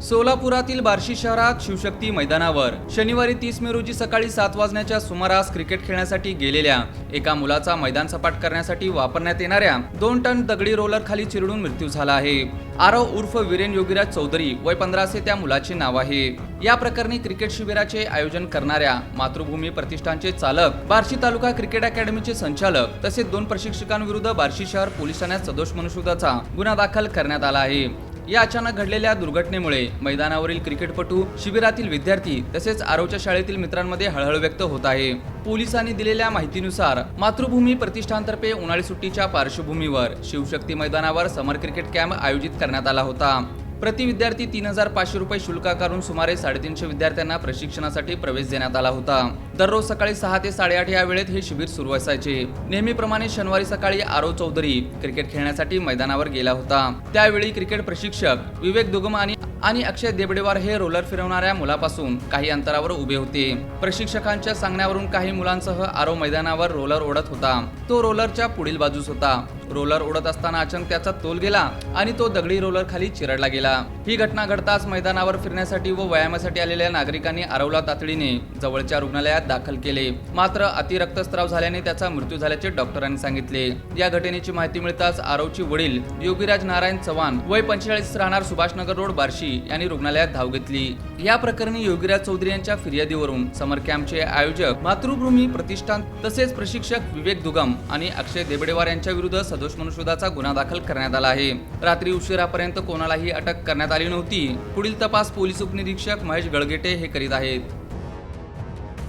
सोलापुरातील बार्शी शहरात शिवशक्ती मैदानावर शनिवारी 30 मे रोजी सकाळी 7 वाजण्याच्या सुमारास क्रिकेट खेळण्यासाठी गेलेल्या एका मुलाचा मैदान सपाट करण्यासाठी वापरण्यात येणाऱ्या 2 टन दगडी रोलर खाली चिरडून मृत्यू झाला आहे। आरव उर्फ वीरेन योगीराज चौधरी वय 15 असे त्या मुलाचे नाव आहे। या प्रकरणी क्रिकेट शिबिराचे आयोजन करणाऱ्या मातृभूमी प्रतिष्ठानचे चालक, बार्शी तालुका क्रिकेट अकॅडमीचे संचालक तसेच 2 प्रशिक्षकांविरुद्ध बार्शी शहर पोलीस ठाण्यात सदोष मनुष्यवधाचा गुन्हा दाखल करण्यात आला आहे। या अचानक घडलेल्या दुर्घटनेमुळे मैदानावरील क्रिकेटपटू, शिबिरातील विद्यार्थी तसेच आरवच्या शाळेतील मित्रांमध्ये हळहळ व्यक्त होत आहे। पोलिसांनी दिलेल्या माहितीनुसार मातृभूमी प्रतिष्ठानतर्फे उन्हाळी सुट्टीच्या पार्श्वभूमीवर शिवशक्ती मैदानावर समर क्रिकेट कॅम्प आयोजित करण्यात आला होता। प्रति विद्यार्थी 3,500 रुपये शुल्क आकारून सुमारे 350 विद्यार्थ्यांना प्रशिक्षणासाठी प्रवेश देण्यात आला होता। दररोज सकाळी 6 ते 8:30 या वेळेत हे शिबिर सुरू असायचे। नेहमीप्रमाणे शनिवारी सकाळी आरव चौधरी क्रिकेट खेळण्यासाठी मैदानावर गेला होता। त्यावेळी क्रिकेट प्रशिक्षक विवेक दुगम आणि अक्षय देबडेवार हे रोलर फिरवणाऱ्या मुलापासून काही अंतरावर उभे होते। प्रशिक्षकांच्या सांगण्यावरून काही मुलांसह आरव मैदानावर रोलर ओढत होता। तो रोलरच्या पुढील बाजूस होता। रोलर ओढत असताना अचानक त्याचा तोल गेला आणि तो दगडी रोलर खाली चिरडला गेला। ही घटना घडताच मैदानावर फिरण्यासाठी व व्यायामासाठी आलेल्या नागरिकांनी आरवला तातडीने जवळच्या रुग्णालयात दाखल केले। मात्र अतिरक्तस्राव झाल्याने त्याचा मृत्यू झाल्याचे डॉक्टरांनी सांगितले। या घटनेची माहिती मिळताच आरवचे वडील योगीराज नारायण चव्हाण वय 45 राहणार सुभाषनगर रोड बार्शी यांनी रुग्णालयात धाव घेतली। या प्रकरणी योगीराज चौधरी यांच्या फिर्यादीवरून समर कॅम्पचे आयोजक मातृभूमी प्रतिष्ठान तसेच प्रशिक्षक विवेक दुगम आणि अक्षय देबडेवार यांच्या विरुद्ध सदोष मनुष्यवधाचा गुन्हा दाखल करण्यात आला आहे। रात्री उशिरापर्यंत कोणालाही अटक करण्यात आली नव्हती। पुढील तपास पोलीस उपनिरीक्षक महेश गळगेटे हे करीत आहेत।